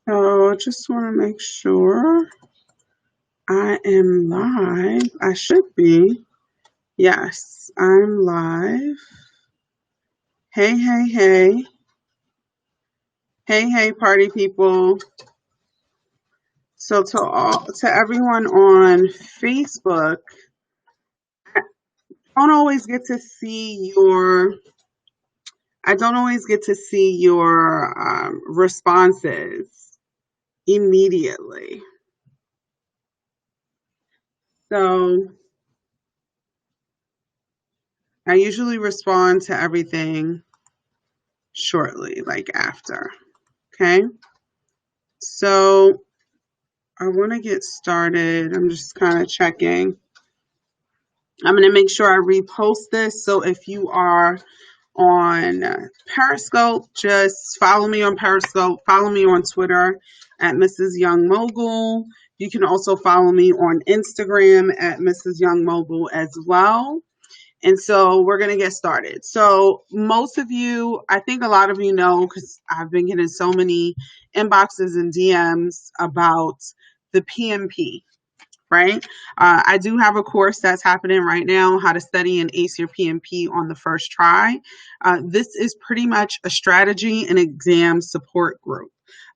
So just want to make sure I am live. I should be. Yes, I'm live. Hey, hey, hey. Hey, hey, party people. So to everyone on Facebook, I don't always get to see your I don't always get to see your responses immediately. So I usually respond to everything shortly, like after. Okay. So I want to get started. I'm just kind of checking. I'm going to make sure I repost this. So if you are on Periscope, just follow me on Periscope, follow me on Twitter at Mrs. Young Mogul. You can also follow me on Instagram at Mrs. Young Mogul as well. And so we're going to get started. So most of you, I think a lot of you know, because I've been getting so many inboxes and DMs about the PMP, right? I do have a course that's happening right now, how to study and ace your PMP on the first try. This is pretty much a strategy and exam support group.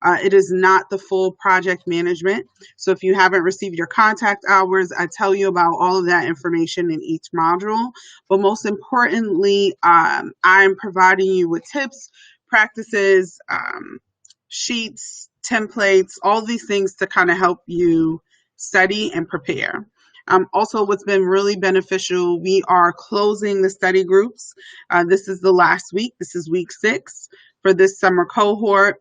It is not the full project management. So if you haven't received your contact hours, I tell you about all of that information in each module. But most importantly, I'm providing you with tips, practices, sheets, templates, all these things to kind of help you study and prepare. Also, what's been really beneficial, we are closing the study groups. This is the last week. This is week 6 for this summer cohort.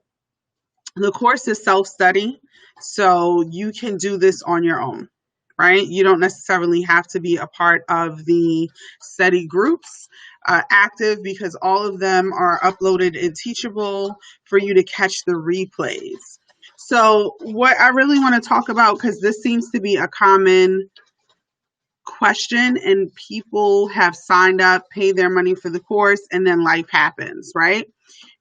The course is self-study, so you can do this on your own, right? You don't necessarily have to be a part of the study groups active, because all of them are uploaded and teachable for you to catch the replays. So what I really want to talk about, because this seems to be a common question and people have signed up, pay their money for the course, and then life happens, right?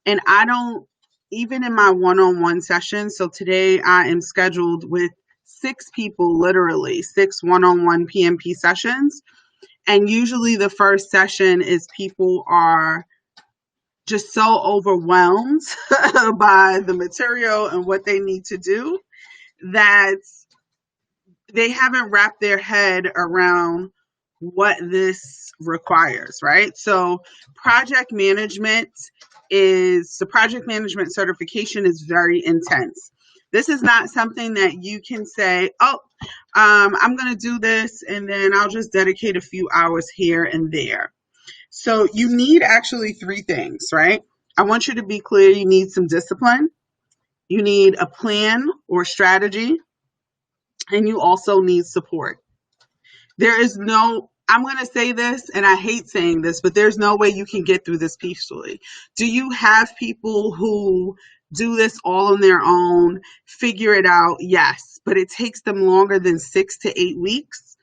And I don't, even in my one-on-one sessions, so today I am scheduled with 6 people, literally 6 one-on-one PMP sessions. And usually the first session is people are just so overwhelmed by the material and what they need to do that they haven't wrapped their head around what this requires, right? So project management certification is very intense. This is not something that you can say, oh, I'm going to do this and then I'll just dedicate a few hours here and there. So you need actually 3 things, right? I want you to be clear. You need some discipline. You need a plan or strategy. And you also need support. There is no, I'm going to say this, and I hate saying this, but there's no way you can get through this peacefully. Do you have people who do this all on their own, figure it out? Yes, but it takes them longer than 6 to 8 weeks.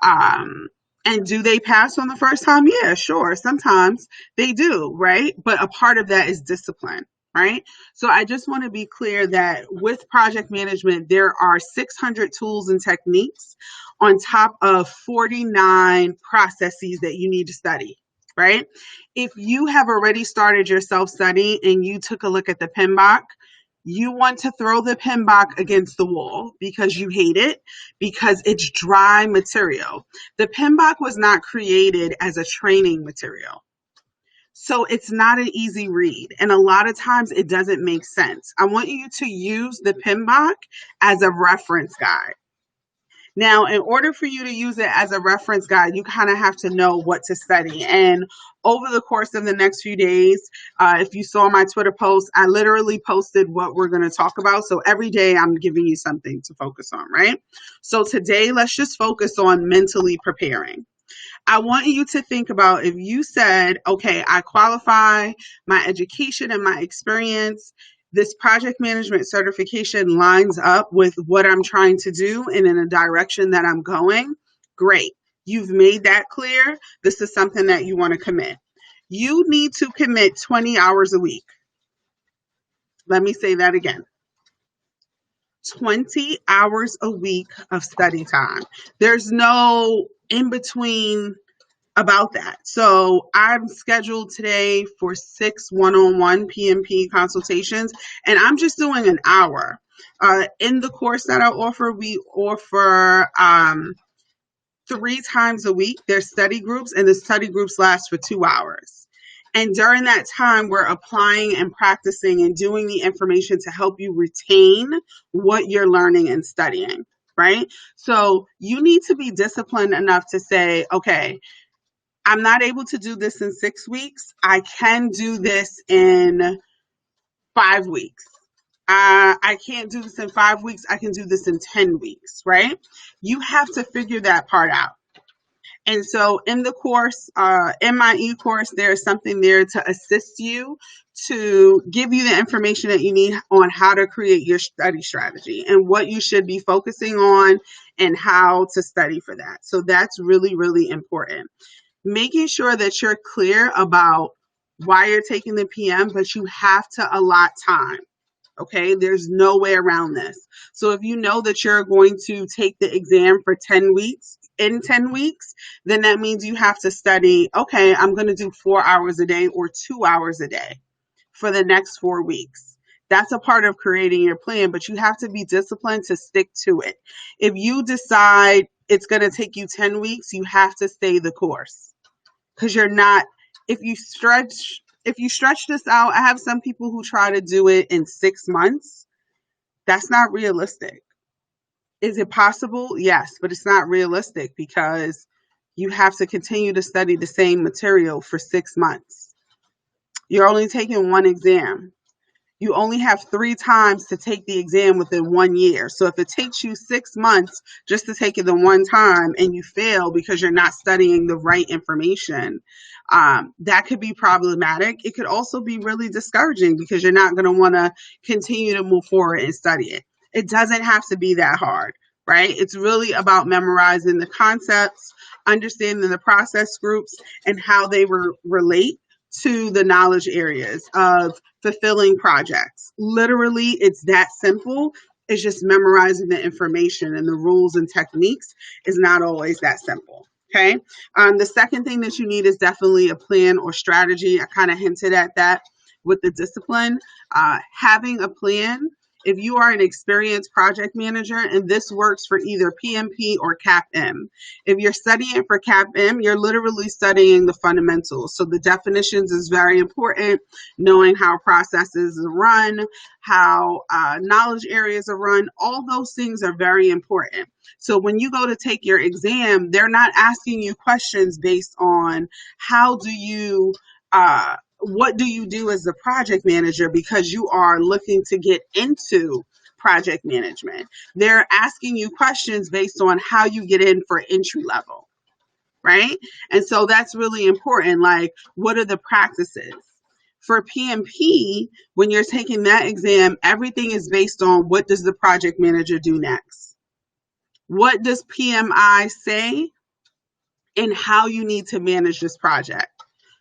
And do they pass on the first time? Yeah, sure. Sometimes they do, right? But a part of that is discipline, right? So I just want to be clear that with project management, there are 600 tools and techniques on top of 49 processes that you need to study, right? If you have already started your self-study and you took a look at the PMBOK, you want to throw the PMBOK against the wall because you hate it, because it's dry material. The PMBOK was not created as a training material. So it's not an easy read. And a lot of times it doesn't make sense. I want you to use the PMBOK as a reference guide. Now, in order for you to use it as a reference guide, you kind of have to know what to study. And over the course of the next few days, if you saw my Twitter post, I literally posted what we're going to talk about. So every day I'm giving you something to focus on, right? So today, let's just focus on mentally preparing. I want you to think about, if you said, okay, I qualify, my education and my experience, this project management certification lines up with what I'm trying to do and in a direction that I'm going, great. You've made that clear. This is something that you want to commit. You need to commit 20 hours a week. Let me say that again. 20 hours a week of study time. There's no in between about that. So I'm scheduled today for 6 one-on-one PMP consultations, and I'm just doing an hour. In the course that I offer, we offer 3 times a week. There's study groups, and the study groups last for 2 hours. And during that time, we're applying and practicing and doing the information to help you retain what you're learning and studying, right? So you need to be disciplined enough to say, okay, I'm not able to do this in 6 weeks. I can do this in 5 weeks. I can't do this in 5 weeks. I can do this in 10 weeks, right? You have to figure that part out. And so in the course, in my e-course, there's something there to assist you, to give you the information that you need on how to create your study strategy and what you should be focusing on and how to study for that. So that's really, really important. Making sure that you're clear about why you're taking the PM, but you have to allot time. Okay, there's no way around this. So if you know that you're going to take the exam for 10 weeks, in 10 weeks, then that means you have to study, okay, I'm going to do 4 hours a day or 2 hours a day for the next 4 weeks. That's a part of creating your plan, but you have to be disciplined to stick to it. If you decide it's going to take you 10 weeks, you have to stay the course, because you're not, if you stretch this out, I have some people who try to do it in 6 months. That's not realistic. Is it possible? Yes, but it's not realistic because you have to continue to study the same material for 6 months. You're only taking one exam. You only have 3 times to take the exam within 1 year. So if it takes you 6 months just to take it the one time and you fail because you're not studying the right information, that could be problematic. It could also be really discouraging because you're not going to want to continue to move forward and study it. It doesn't have to be that hard, right? It's really about memorizing the concepts, understanding the process groups, and how they relate to the knowledge areas of fulfilling projects. Literally, it's that simple. It's just memorizing the information, and the rules and techniques is not always that simple. Okay. The second thing that you need is definitely a plan or strategy. I kind of hinted at that with the discipline. Having a plan. If you are an experienced project manager, and this works for either PMP or CAP-M. If you're studying for CAP-M, you're literally studying the fundamentals. So the definitions is very important, knowing how processes are run, how knowledge areas are run, all those things are very important. So when you go to take your exam, they're not asking you questions based on how do you what do you do as a project manager, because you are looking to get into project management. They're asking you questions based on how you get in for entry level, right? And so that's really important. Like, what are the practices? For PMP, when you're taking that exam, everything is based on what does the project manager do next? What does PMI say and how you need to manage this project?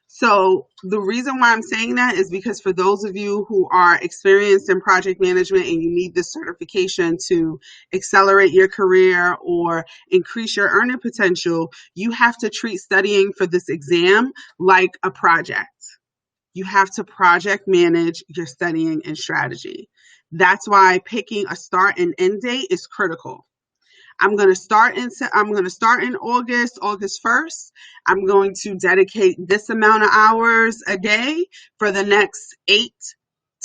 So the reason why I'm saying that is because for those of you who are experienced in project management and you need this certification to accelerate your career or increase your earning potential, you have to treat studying for this exam like a project. You have to project manage your studying and strategy. That's why picking a start and end date is critical. I'm going to start in August 1st. I'm going to dedicate this amount of hours a day for the next 8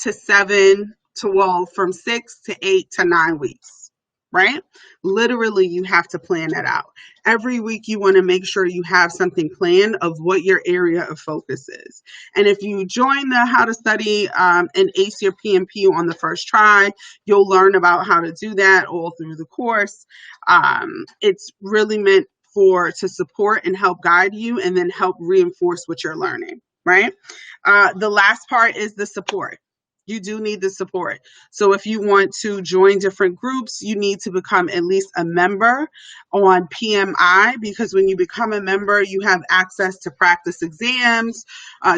to 7 to, well, from 6 to 8 to 9 weeks, right? Literally, you have to plan that out. Every week, you want to make sure you have something planned of what your area of focus is. And if you join the How to Study and Ace Your PMP on the first try, you'll learn about how to do that all through the course. It's really meant to support and help guide you and then help reinforce what you're learning, right? The last part is the support. You do need the support. So if you want to join different groups, you need to become at least a member on PMI, because when you become a member, you have access to practice exams,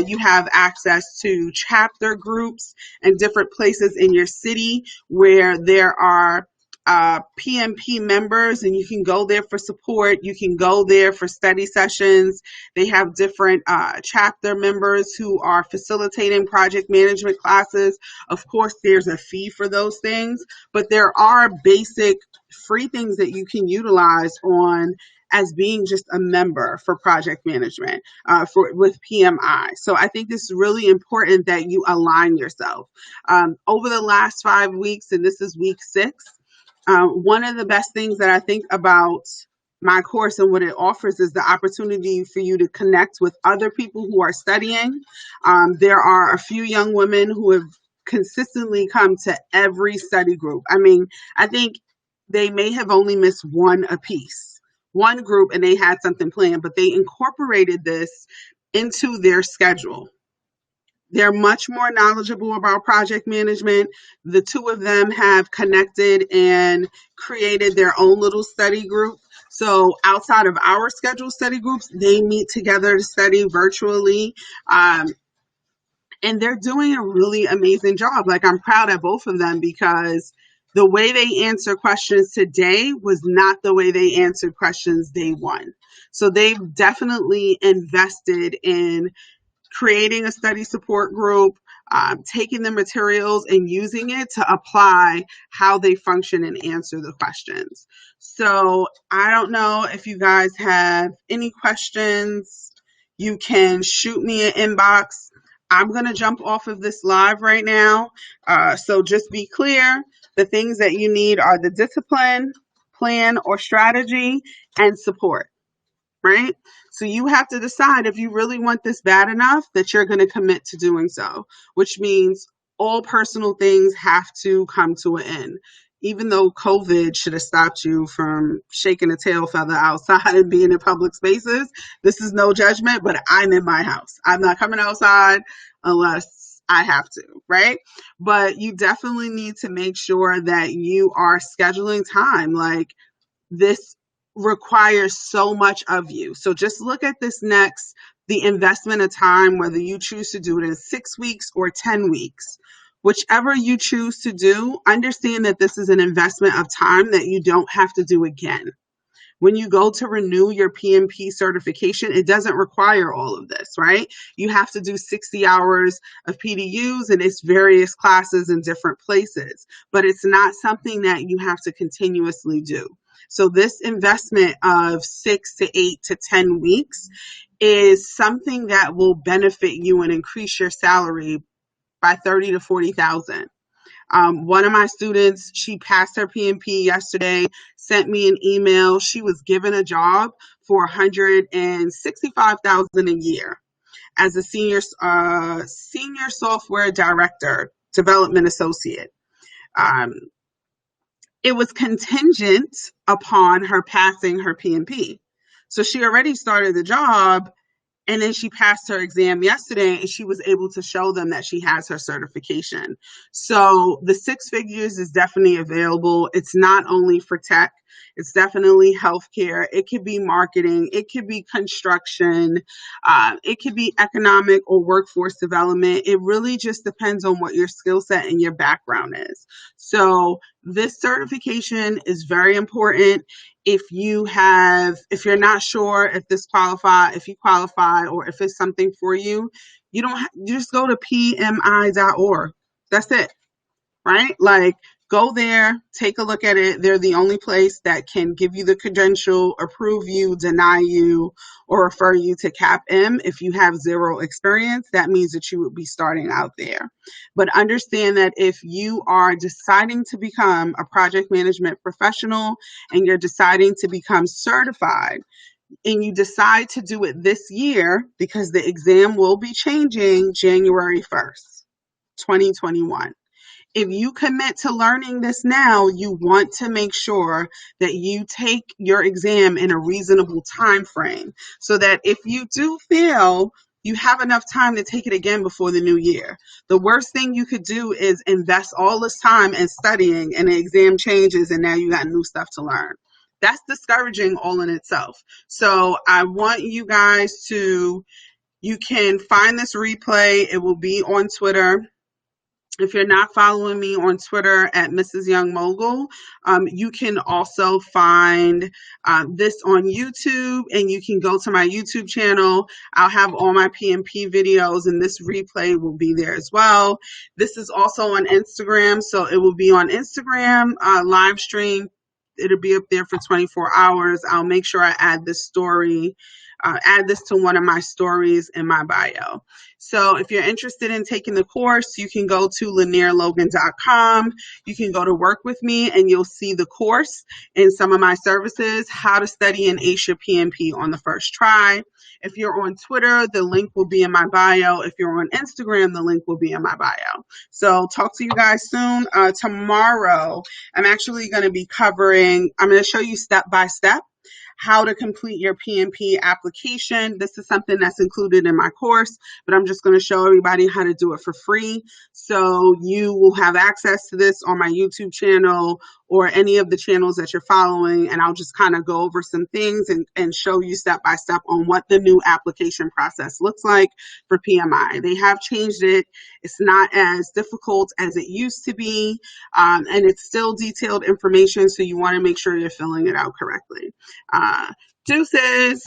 you have access to chapter groups and different places in your city where there are PMP members, and you can go there for support. You can go there for study sessions. They have different chapter members who are facilitating project management classes. Of course, there's a fee for those things, but there are basic free things that you can utilize on as being just a member for project management for with PMI. So I think it's really important that you align yourself. Over the last 5 weeks, and this is week 6, one of the best things that I think about my course and what it offers is the opportunity for you to connect with other people who are studying. There are a few young women who have consistently come to every study group. I mean, I think they may have only missed one apiece, one group, and they had something planned, but they incorporated this into their schedule. They're much more knowledgeable about project management. The two of them have connected and created their own little study group. So outside of our scheduled study groups, they meet together to study virtually. And they're doing a really amazing job. Like, I'm proud of both of them because the way they answer questions today was not the way they answered questions day one. So they've definitely invested in creating a study support group, taking the materials and using it to apply how they function and answer the questions. So I don't know if you guys have any questions. You can shoot me an inbox. I'm going to jump off of this live right now. So just be clear, the things that you need are the discipline, plan or strategy, and support. Right? So you have to decide if you really want this bad enough that you're going to commit to doing so, which means all personal things have to come to an end. Even though COVID should have stopped you from shaking a tail feather outside and being in public spaces, this is no judgment, but I'm in my house. I'm not coming outside unless I have to, right? But you definitely need to make sure that you are scheduling time. Like, this requires so much of you. So just look at this next, the investment of time, whether you choose to do it in 6 weeks or 10 weeks. Whichever you choose to do, understand that this is an investment of time that you don't have to do again. When you go to renew your PMP certification, it doesn't require all of this, right? You have to do 60 hours of PDUs and it's various classes in different places, but it's not something that you have to continuously do. So this investment of 6 to 8 to 10 weeks is something that will benefit you and increase your salary by 30 to 40,000. One of my students, she passed her PMP yesterday, sent me an email. She was given a job for $165,000 a year as a senior software director, development associate. It was contingent upon her passing her PMP. So she already started the job, and then she passed her exam yesterday and she was able to show them that she has her certification. So the 6 figures is definitely available. It's not only for tech, it's definitely healthcare. It could be marketing. It could be construction. It could be economic or workforce development. It really just depends on what your skill set and your background is. So this certification is very important. If you're not sure if you qualify, or if it's something for you, you just go to pmi.org. That's it, right? Like, go there, take a look at it. They're the only place that can give you the credential, approve you, deny you, or refer you to CAPM. If you have 0 experience, that means that you would be starting out there. But understand that if you are deciding to become a project management professional and you're deciding to become certified, and you decide to do it this year, because the exam will be changing January 1st, 2021. If you commit to learning this now, you want to make sure that you take your exam in a reasonable time frame so that if you do fail, you have enough time to take it again before the new year. The worst thing you could do is invest all this time in studying and the exam changes and now you got new stuff to learn. That's discouraging all in itself. So I want you guys you can find this replay. It will be on Twitter. If you're not following me on Twitter at Mrs. Young Mogul, you can also find this on YouTube, and you can go to my YouTube channel. I'll have all my PMP videos, and this replay will be there as well. This is also on Instagram, so it will be on Instagram live stream. It'll be up there for 24 hours. I'll make sure I add this story, add this to one of my stories in my bio. So if you're interested in taking the course, you can go to lanierlogan.com. You can go to work with me, and you'll see the course and some of my services, how to study an ASHA PMP on the first try. If you're on Twitter, the link will be in my bio. If you're on Instagram, the link will be in my bio. So talk to you guys soon. Tomorrow, I'm actually going to be covering, I'm going to show you step by step how to complete your PMP application. This is something that's included in my course, but I'm just going to show everybody how to do it for free. So you will have access to this on my YouTube channel or any of the channels that you're following. And I'll just kind of go over some things and show you step by step on what the new application process looks like for PMI. They have changed it. It's not as difficult as it used to be. And it's still detailed information. So you want to make sure you're filling it out correctly. Deuces.